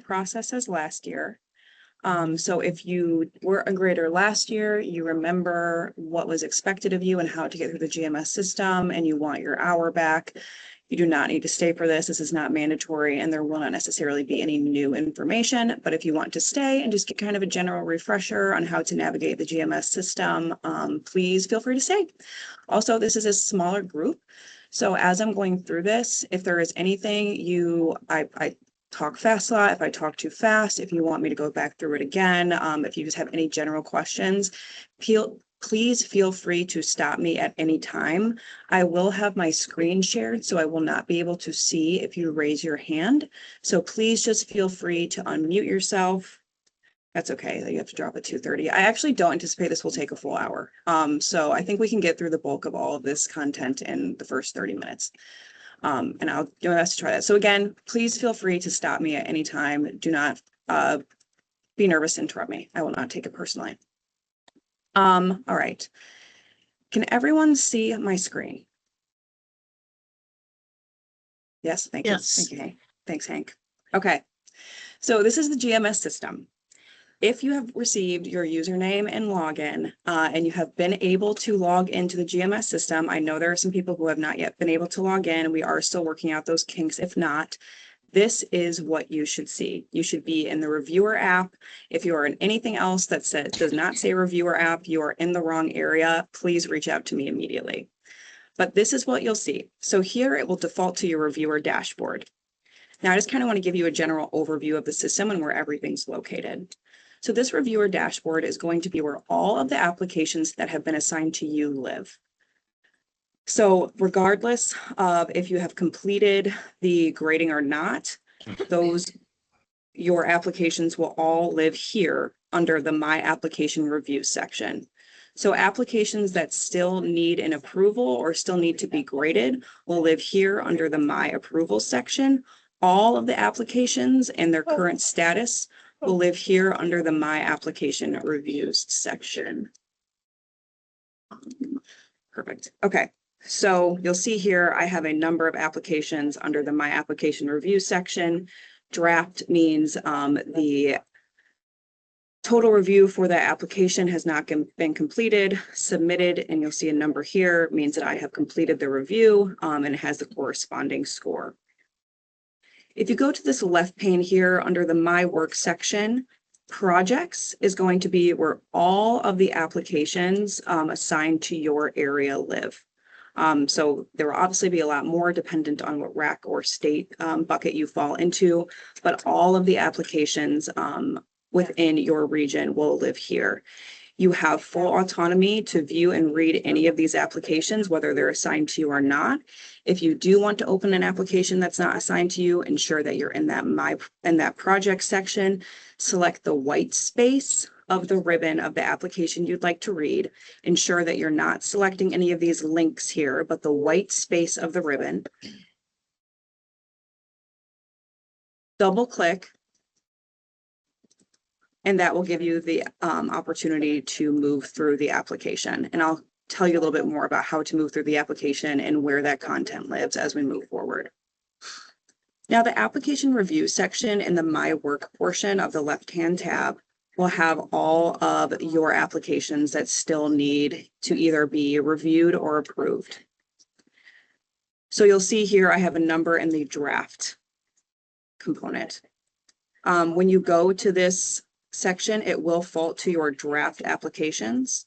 process as last year. So if you were a grader last year, you remember what was expected of you and how to get through the GMS system, and you want your hour back, you do not need to stay for this. This is not mandatory, and there will not necessarily be any new information. But if you want to stay and just get kind of a general refresher on how to navigate the GMS system, please feel free to stay. Also, this is a smaller group. So as I'm going through this, if there is anything I talk fast a lot, if I talk too fast, if you want me to go back through it again, if you just have any general questions, please feel free to stop me at any time. I will have my screen shared, so I will not be able to see if you raise your hand. So please just feel free to unmute yourself. That's okay. You have to drop at 2:30. I actually don't anticipate this will take a full hour. So I think we can get through the bulk of all of this content in the first 30 minutes. And I'll do my best to try that. So again, please feel free to stop me at any time. Do not be nervous to interrupt me. I will not take it personally. All right. Can everyone see my screen? Yes, thank you. Yes. Thank you, Hank. Thanks, Hank. Okay. So this is the GMS system. If you have received your username and login, and you have been able to log into the GMS system, I know there are some people who have not yet been able to log in. We are still working out those kinks. If not, this is what you should see. You should be in the reviewer app. If you are in anything else that does not say reviewer app, you are in the wrong area. Please reach out to me immediately. But this is what you'll see. So here it will default to your reviewer dashboard. Now I just kind of want to give you a general overview of the system and where everything's located. So this reviewer dashboard is going to be where all of the applications that have been assigned to you live. So regardless of if you have completed the grading or not, your applications will all live here under the My Application Review section. So applications that still need an approval or still need to be graded will live here under the My Approval section. All of the applications and their current status will live here under the My Application Reviews section. Perfect. Okay. So you'll see here, I have a number of applications under the My Application Review section. Draft means the total review for that application has not been completed. Submitted, and you'll see a number here, means that I have completed the review, and it has the corresponding score. If you go to this left pane here under the My Work section, Projects is going to be where all of the applications assigned to your area live. So there will obviously be a lot more dependent on what RAC or state bucket you fall into, but all of the applications within your region will live here. You have full autonomy to view and read any of these applications, whether they're assigned to you or not. If you do want to open an application that's not assigned to you, ensure that you're in that project section. Select the white space of the ribbon of the application you'd like to read. Ensure that you're not selecting any of these links here, but the white space of the ribbon. Double click, and that will give you the opportunity to move through the application. And I'll tell you a little bit more about how to move through the application and where that content lives as we move forward. Now, the application review section in the My Work portion of the left-hand tab will have all of your applications that still need to either be reviewed or approved. So you'll see here, I have a number in the draft component. When you go to this section, it will fault to your draft applications.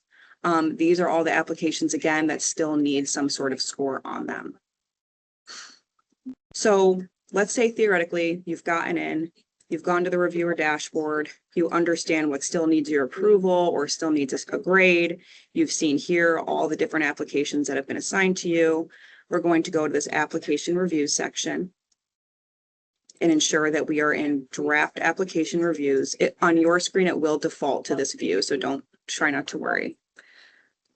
These are all the applications, again, that still need some sort of score on them. So let's say theoretically you've gotten in, you've gone to the reviewer dashboard, you understand what still needs your approval or still needs a grade. You've seen here all the different applications that have been assigned to you. We're going to go to this application review section and ensure that we are in draft application reviews. On your screen, it will default to this view, so try not to worry.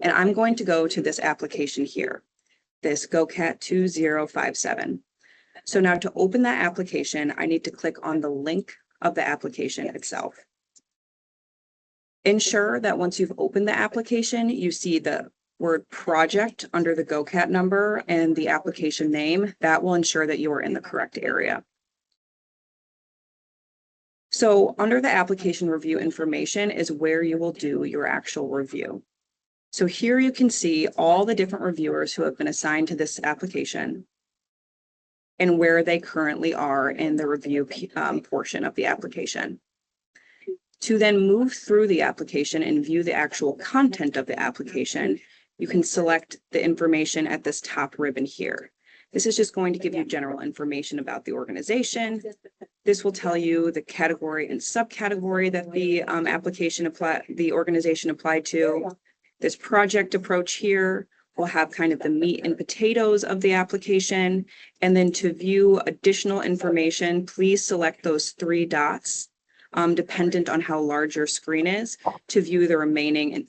And I'm going to go to this application here, this GoCat 2057. So now to open that application, I need to click on the link of the application itself. Ensure that once you've opened the application, you see the word project under the GoCat number and the application name. That will ensure that you are in the correct area. So under the application review information is where you will do your actual review. So here you can see all the different reviewers who have been assigned to this application and where they currently are in the review portion of the application. To then move through the application and view the actual content of the application, you can select the information at this top ribbon here. This is just going to give you general information about the organization. This will tell you the category and subcategory that the organization applied to. This project approach here will have kind of the meat and potatoes of the application. And then to view additional information, please select those three dots, dependent on how large your screen is, to view the remaining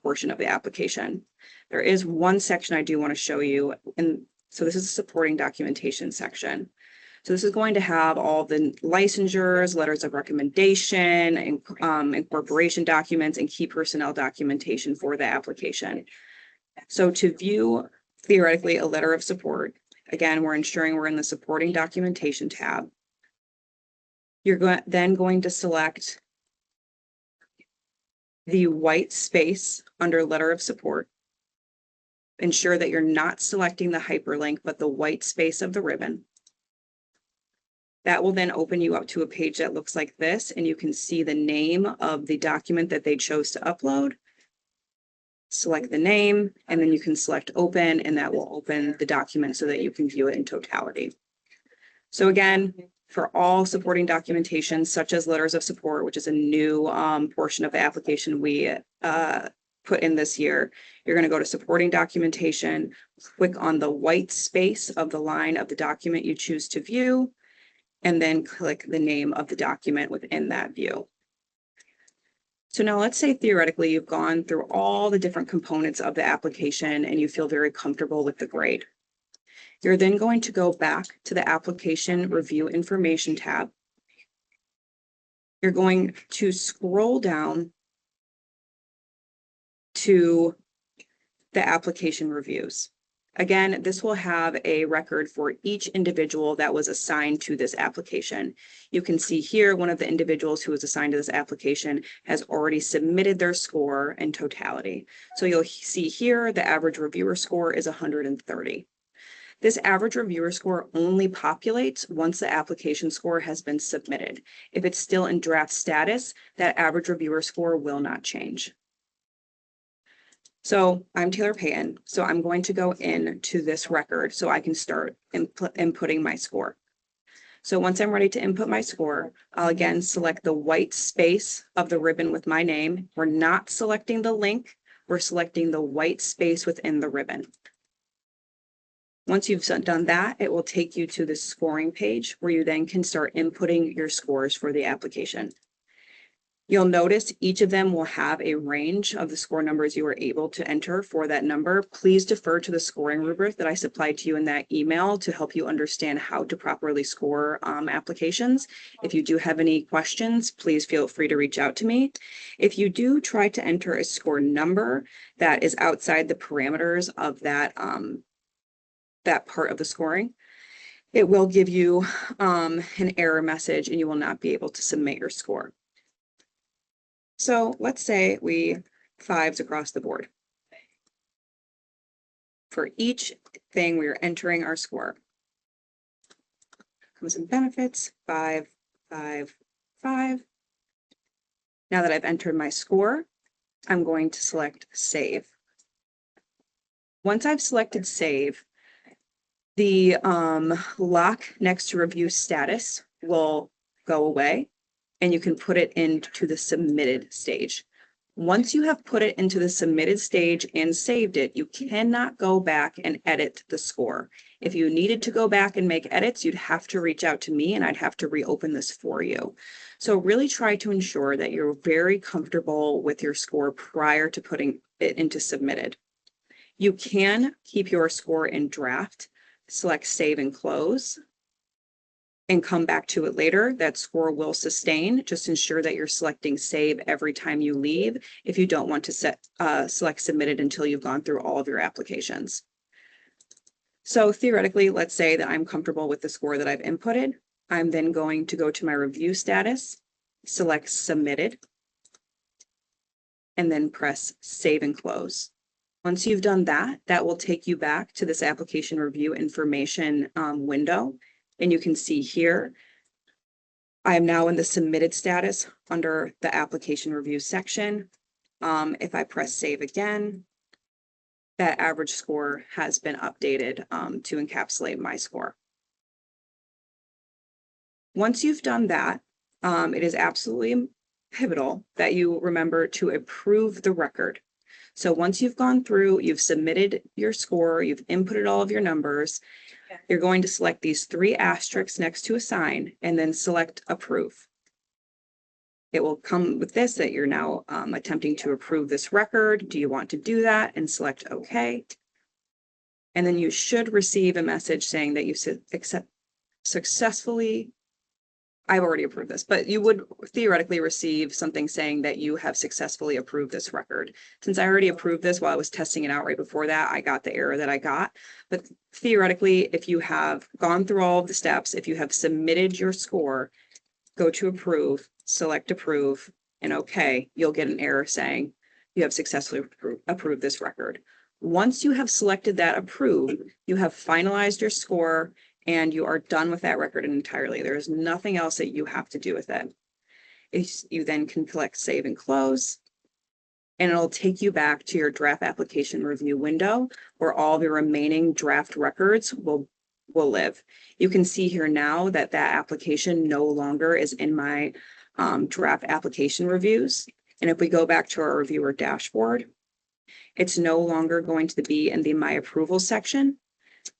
portion of the application. There is one section I do want to show you, and so this is a supporting documentation section. So this is going to have all the licensures, letters of recommendation, and incorporation documents, and key personnel documentation for the application. So to view theoretically a letter of support, again, we're ensuring we're in the supporting documentation tab. You're then going to select the white space under letter of support. Ensure that you're not selecting the hyperlink, but the white space of the ribbon. That will then open you up to a page that looks like this, and you can see the name of the document that they chose to upload. Select the name, and then you can select open, and that will open the document so that you can view it in totality. So again, for all supporting documentation, such as letters of support, which is a new portion of the application we put in this year, you're going to go to supporting documentation, click on the white space of the line of the document you choose to view, and then click the name of the document within that view. So now let's say theoretically you've gone through all the different components of the application and you feel very comfortable with the grade. You're then going to go back to the application review information tab. You're going to scroll down to the application reviews. Again, this will have a record for each individual that was assigned to this application. You can see here one of the individuals who was assigned to this application has already submitted their score in totality. So you'll see here the average reviewer score is 130. This average reviewer score only populates once the application score has been submitted. If it's still in draft status, that average reviewer score will not change. So I'm Taylor Payton, so I'm going to go into this record so I can start inputting my score. So once I'm ready to input my score, I'll again select the white space of the ribbon with my name. We're not selecting the link, we're selecting the white space within the ribbon. Once you've done that, it will take you to the scoring page where you then can start inputting your scores for the application. You'll notice each of them will have a range of the score numbers you were able to enter for that number. Please defer to the scoring rubric that I supplied to you in that email to help you understand how to properly score applications. If you do have any questions, please feel free to reach out to me. If you do try to enter a score number that is outside the parameters of that part of the scoring, it will give you an error message and you will not be able to submit your score. So let's say we 5s across the board. For each thing, we are entering our score. Comes in benefits, 5, 5, 5. Now that I've entered my score, I'm going to select save. Once I've selected save, the lock next to review status will go away, and you can put it into the submitted stage. Once you have put it into the submitted stage and saved it, you cannot go back and edit the score. If you needed to go back and make edits, you'd have to reach out to me and I'd have to reopen this for you. So really try to ensure that you're very comfortable with your score prior to putting it into submitted. You can keep your score in draft, select save and close, and come back to it later. That score will sustain. Just ensure that you're selecting save every time you leave if you don't want to select submitted until you've gone through all of your applications. So theoretically, let's say that I'm comfortable with the score that I've inputted. I'm then going to go to my review status, select submitted, and then press save and close. Once you've done that, that will take you back to this application review information window. And you can see here, I am now in the submitted status under the application review section. If I press save again, that average score has been updated to encapsulate my score. Once you've done that, it is absolutely pivotal that you remember to approve the record. So once you've gone through, you've submitted your score, you've inputted all of your numbers, you're going to select these 3 asterisks next to assign and then select approve. It will come with this that you're now attempting to approve this record. Do you want to do that? And select OK. And then you should receive a message saying that you successfully, I've already approved this, but you would theoretically receive something saying that you have successfully approved this record. Since I already approved this while I was testing it out right before that, I got the error that I got. But theoretically, if you have gone through all of the steps, if you have submitted your score, go to approve, select approve, and OK, you'll get an error saying you have successfully approved this record. Once you have selected that approve, you have finalized your score and you are done with that record entirely. There is nothing else that you have to do with it. You then can click save and close, and it'll take you back to your draft application review window where all the remaining draft records will live. You can see here now that that application no longer is in my draft application reviews. And if we go back to our reviewer dashboard, it's no longer going to be in the My Approval section.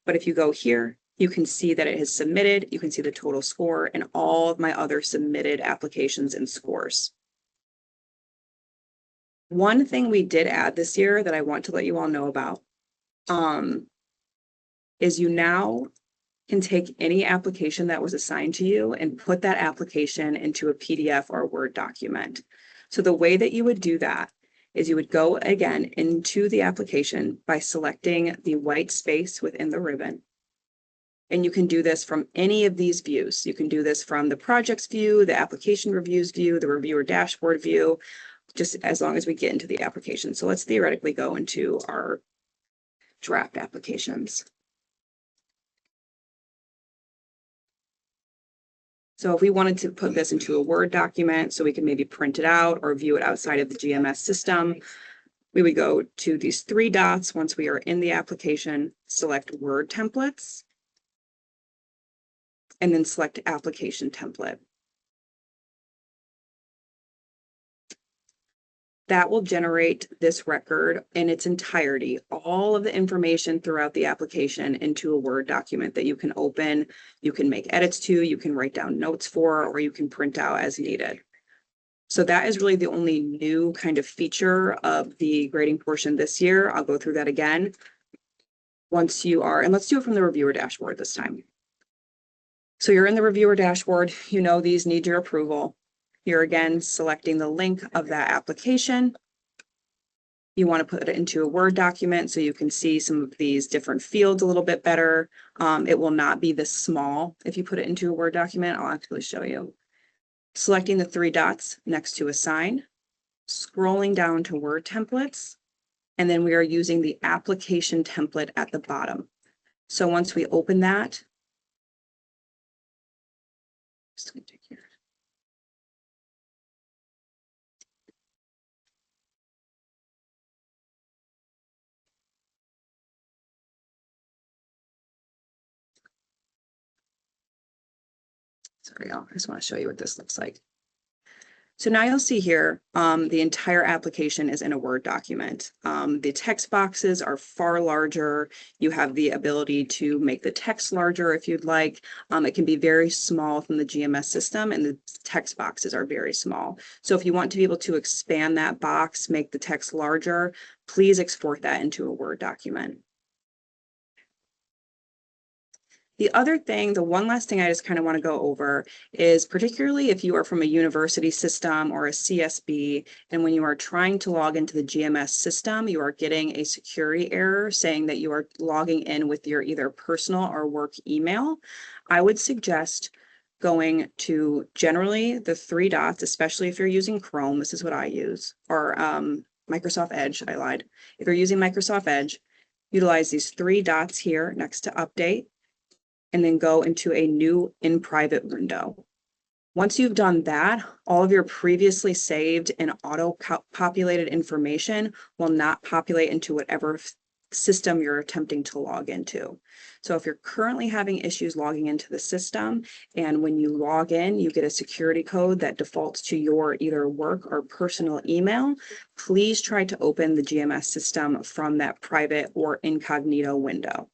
But if you go here, you can see that it has submitted, you can see the total score and all of my other submitted applications and scores. One thing we did add this year that I want to let you all know about is you now can take any application that was assigned to you and put that application into a PDF or a Word document. So the way that you would do that is you would go again into the application by selecting the white space within the ribbon. And you can do this from any of these views. You can do this from the projects view, the application reviews view, the reviewer dashboard view, just as long as we get into the application. So let's theoretically go into our draft applications. So if we wanted to put this into a Word document so we can maybe print it out or view it outside of the GMS system, we would go to these 3 dots once we are in the application, select Word templates, and then select application template. That will generate this record in its entirety, all of the information throughout the application into a Word document that you can open, you can make edits to, you can write down notes for, or you can print out as needed. So that is really the only new kind of feature of the grading portion this year. I'll go through that again. Once you are, and let's do it from the reviewer dashboard this time. So you're in the reviewer dashboard, you know these need your approval. You're again selecting the link of that application. You want to put it into a Word document so you can see some of these different fields a little bit better. It will not be this small if you put it into a Word document. I'll actually show you. Selecting the 3 dots next to assign, scrolling down to Word templates, and then we are using the application template at the bottom. So once we open that, just going to take here. Sorry, y'all. I just want to show you what this looks like. So now you'll see here, the entire application is in a Word document. The text boxes are far larger. You have the ability to make the text larger if you'd like. It can be very small from the GMS system, and the text boxes are very small. So if you want to be able to expand that box, make the text larger, please export that into a Word document. The other thing, the one last thing I just kind of want to go over is particularly if you are from a university system or a CSB, and when you are trying to log into the GMS system, you are getting a security error saying that you are logging in with your either personal or work email. I would suggest going to generally the three dots, especially if you're using Chrome, this is what I use, or Microsoft Edge, I lied. If you're using Microsoft Edge, utilize these three dots here next to update, and then go into a new in private window. Once you've done that, all of your previously saved and auto-populated information will not populate into whatever system you're attempting to log into. So if you're currently having issues logging into the system, and when you log in, you get a security code that defaults to your either work or personal email, please try to open the GMS system from that private or incognito window.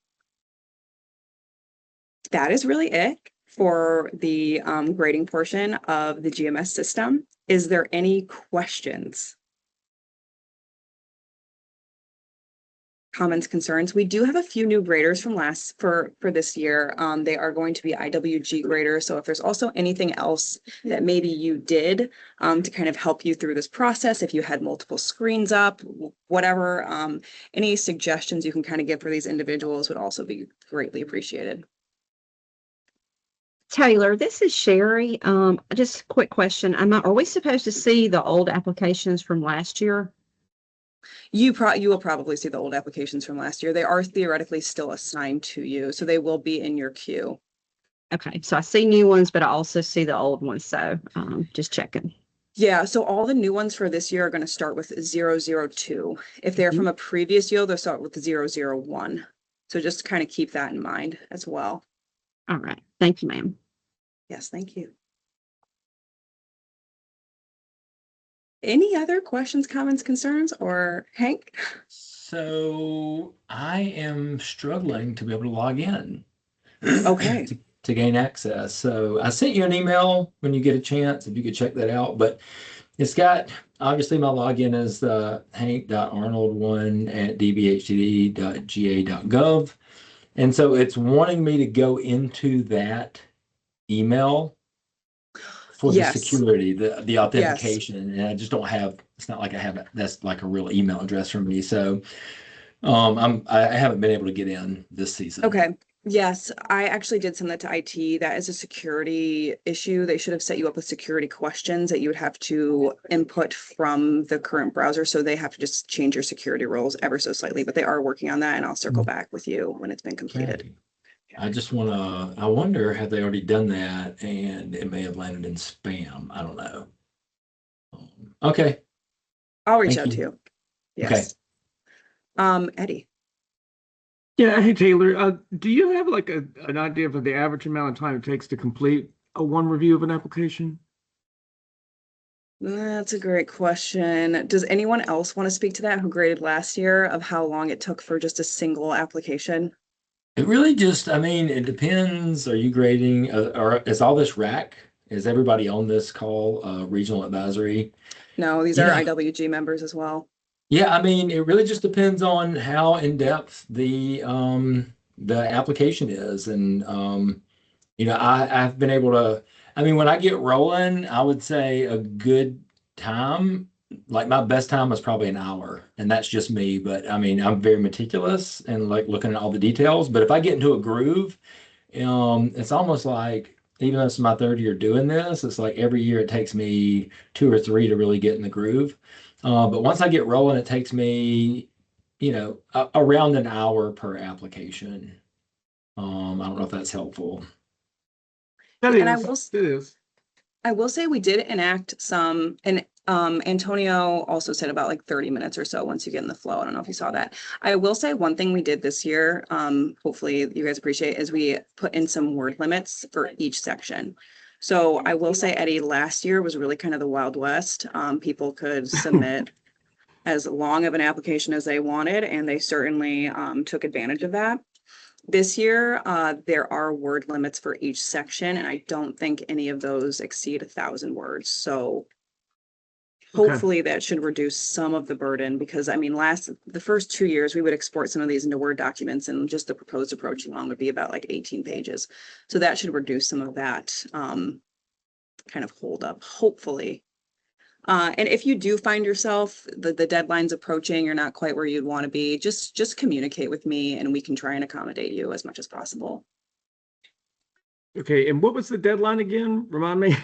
That is really it for the grading portion of the GMS system. Is there any questions? Comments, concerns? We do have a few new graders from for this year. They are going to be IWG graders. So if there's also anything else that maybe you did to kind of help you through this process, if you had multiple screens up, whatever, any suggestions you can kind of give for these individuals would also be greatly appreciated. Taylor, this is Sherry. Just a quick question. Are we supposed to see the old applications from last year? You will probably see the old applications from last year. They are theoretically still assigned to you, so they will be in your queue. Okay, so I see new ones, but I also see the old ones. So just checking. Yeah, so all the new ones for this year are going to start with 002. If they're from a previous year, they'll start with 001. So just kind of keep that in mind as well. All right. Thank you, ma'am. Yes, thank you. Any other questions, comments, concerns, or Hank? So I am struggling to be able to log in. Okay. to gain access. So I sent you an email when you get a chance, if you could check that out. But it's got, obviously my login is the hank.arnold1@dbhtd.ga.gov. And so it's wanting me to go into that email for the security, the authentication. Yes. And I just don't have, it's not like I have, that's like a real email address for me. So I haven't been able to get in this season. Okay. Yes, I actually did send that to IT. That is a security issue. They should have set you up with security questions that you would have to input from the current browser. So they have to just change your security roles ever so slightly, but they are working on that, and I'll circle back with you when it's been completed. Okay. I just want to, I wonder, have they already done that and it may have landed in spam? I don't know. Okay. I'll reach out to you. Yes. Okay. Eddie. Yeah, hey Taylor, do you have like an idea of the average amount of time it takes to complete one review of an application? That's a great question. Does anyone else want to speak to that who graded last year, of how long it took for just a single application? It really just, I mean, it depends. Are you grading, or is all this rack? Is everybody on this call regional advisory? No, these are IWG members as well. Yeah, I mean, it really just depends on how in depth the application is, and you know, I've been able to. I mean, when I get rolling, I would say a good time, like my best time was probably an hour, and that's just me. But I mean, I'm very meticulous and like looking at all the details. But if I get into a groove, it's almost like, even though it's my third year doing this, it's like every year it takes me 2 or 3 to really get in the groove. But once I get rolling, it takes me, you know, around an hour per application. I don't know if that's helpful. That And is. I will say we did enact some, and Antonio also said about like 30 minutes or so once you get in the flow. I don't know if you saw that. I will say one thing we did this year, hopefully you guys appreciate, is we put in some word limits for each section. So I will say, Eddie, last year was really kind of the Wild West. People could submit as long of an application as they wanted, and they certainly took advantage of that. This year, there are word limits for each section, and I don't think any of those exceed 1,000 words. So hopefully that should reduce some of the burden, because I mean, the first 2 years, we would export some of these into Word documents, and just the proposed approach along would be about like 18 pages. So that should reduce some of that kind of hold up, hopefully. And if you do find yourself the deadline's approaching, you're not quite where you'd want to be, just communicate with me and we can try and accommodate you as much as possible. Okay, and what was the deadline again? Remind me.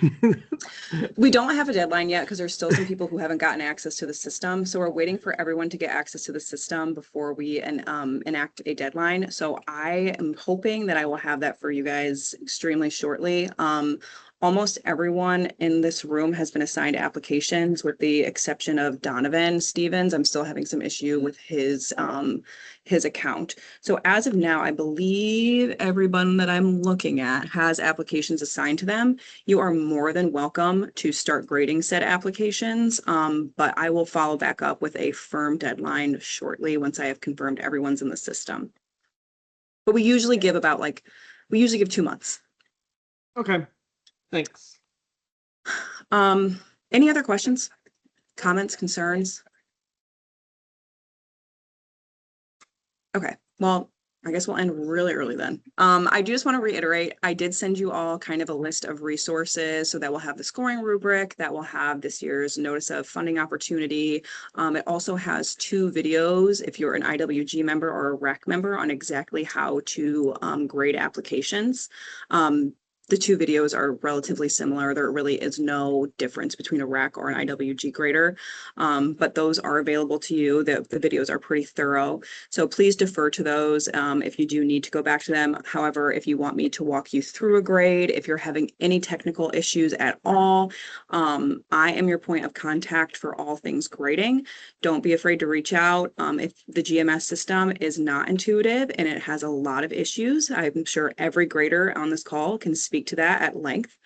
We don't have a deadline yet because there's still some people who haven't gotten access to the system. So we're waiting for everyone to get access to the system before we enact a deadline. So I am hoping that I will have that for you guys extremely shortly. Almost everyone in this room has been assigned applications with the exception of Donovan Stevens. I'm still having some issue with his account. So as of now, I believe everyone that I'm looking at has applications assigned to them. You are more than welcome to start grading said applications, but I will follow back up with a firm deadline shortly once I have confirmed everyone's in the system. But we usually give 2 months. Okay, thanks. Any other questions, comments, concerns? Okay, well, I guess we'll end really early then. I do just want to reiterate, I did send you all kind of a list of resources. So that will have the scoring rubric, that will have this year's notice of funding opportunity. It also has 2 videos if you're an IWG member or a REC member on exactly how to grade applications. The 2 videos are relatively similar. There really is no difference between a REC or an IWG grader, but those are available to you. The videos are pretty thorough. So please defer to those if you do need to go back to them. However, if you want me to walk you through a grade, if you're having any technical issues at all, I am your point of contact for all things grading. Don't be afraid to reach out. If the GMS system is not intuitive and it has a lot of issues, I'm sure every grader on this call can speak to that at length.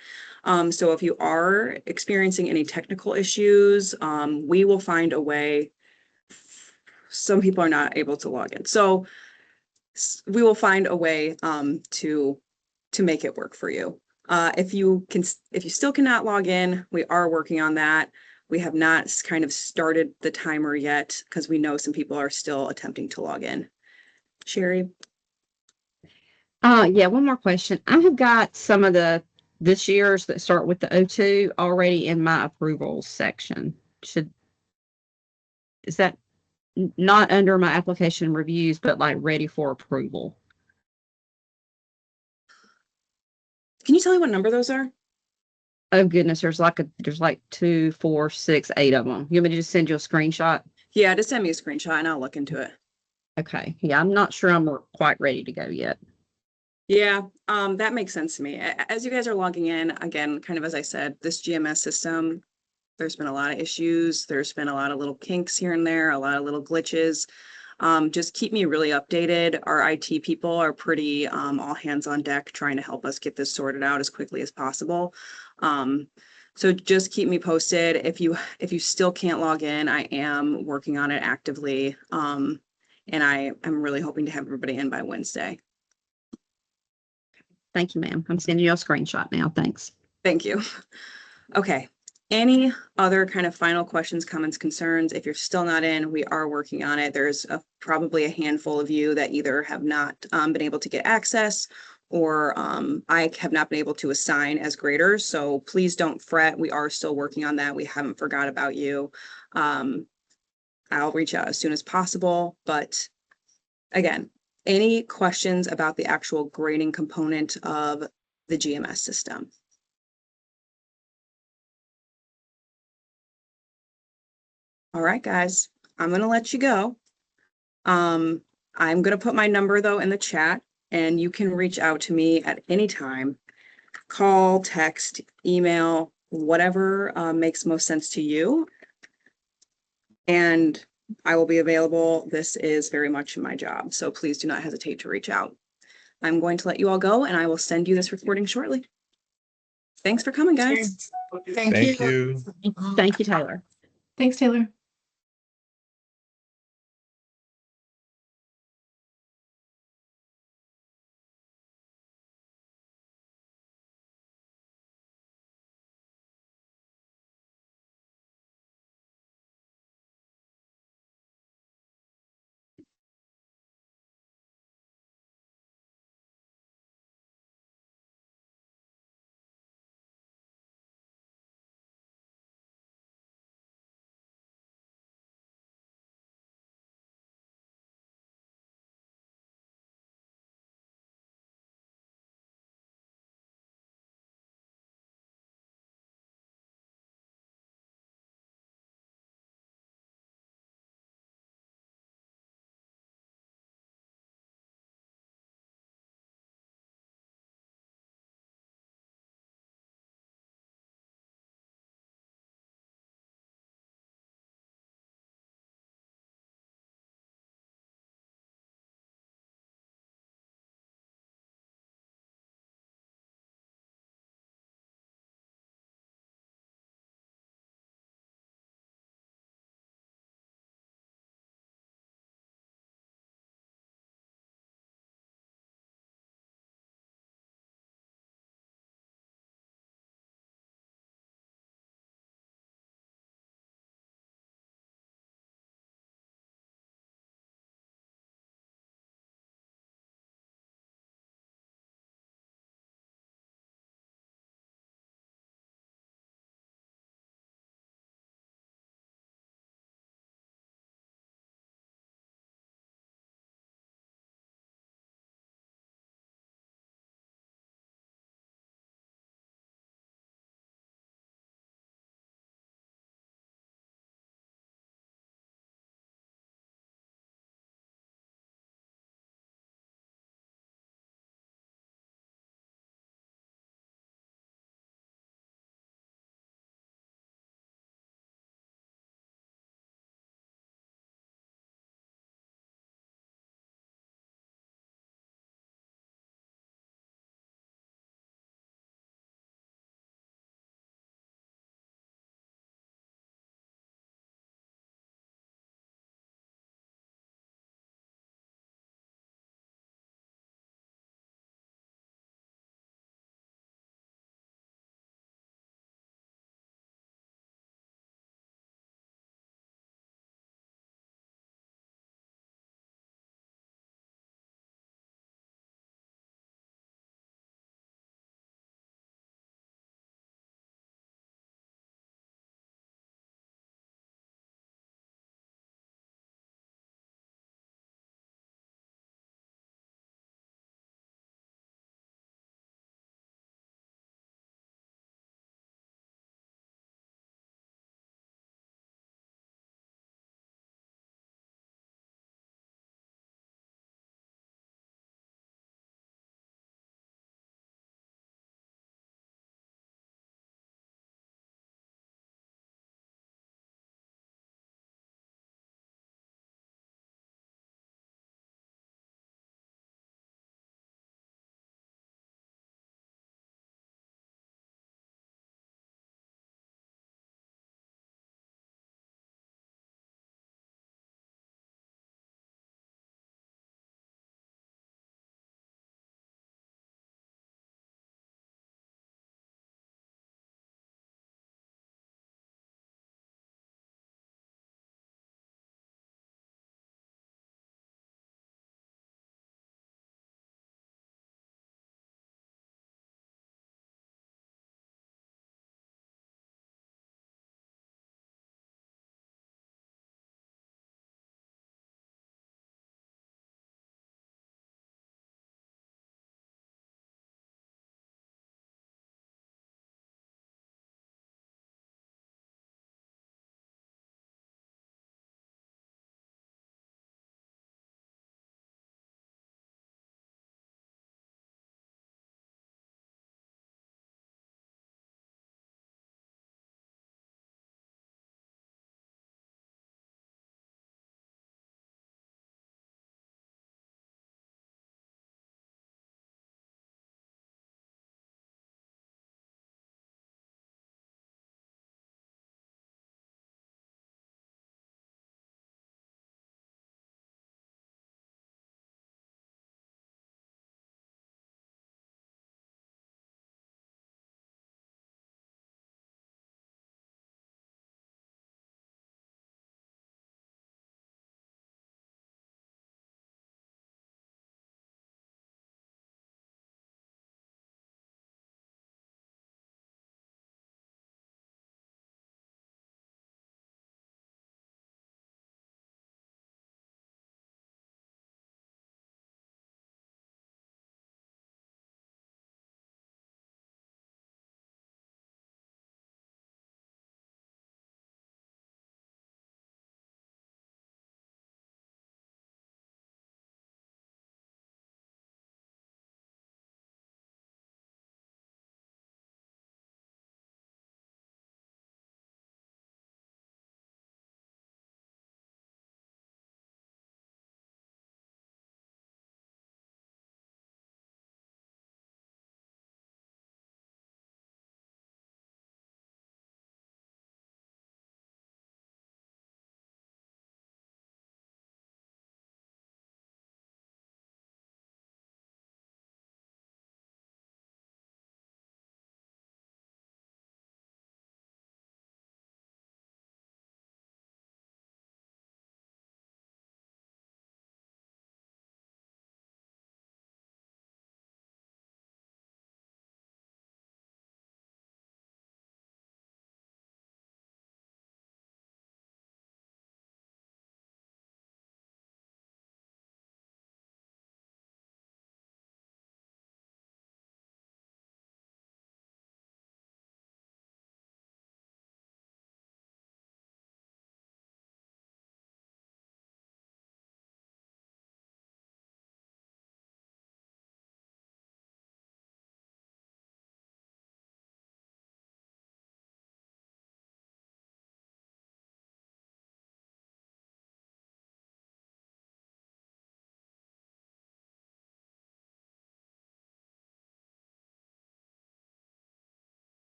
So if you are experiencing any technical issues, we will find a way. Some people are not able to log in. So we will find a way to make it work for you. If you still cannot log in, we are working on that. We have not kind of started the timer yet because we know some people are still attempting to log in. Sherry? Yeah, one more question. I have got some of this year's that start with the O2 already in my approvals section. Is that not under my application reviews, but like ready for approval? Can you tell me what number those are? Oh goodness, there's like 2, 4, 6, 8 of them. You want me to just send you a screenshot? Yeah, just send me a screenshot and I'll look into it. Okay. Yeah, I'm not sure I'm quite ready to go yet. Yeah, that makes sense to me. As you guys are logging in, again, kind of as I said, this GMS system, there's been a lot of issues. There's been a lot of little kinks here and there, a lot of little glitches. Just keep me really updated. Our IT people are pretty all hands on deck trying to help us get this sorted out as quickly as possible. So just keep me posted. If you still can't log in, I am working on it actively. And I'm really hoping to have everybody in by Wednesday. Thank you, ma'am. I'm sending you a screenshot now. Thanks. Thank you. Okay. Any other kind of final questions, comments, concerns? If you're still not in, we are working on it. There's probably a handful of you that either have not been able to get access or I have not been able to assign as graders. So please don't fret. We are still working on that. We haven't forgot about you. I'll reach out as soon as possible. But again, any questions about the actual grading component of the GMS system? All right, guys, I'm going to let you go. I'm going to put my number though in the chat and you can reach out to me at any time. Call, text, email, whatever makes most sense to you. And I will be available. This is very much my job. So please do not hesitate to reach out. I'm going to let you all go and I will send you this recording shortly. Thanks for coming, guys. Thank you. Thank you, Taylor. Thanks, Taylor.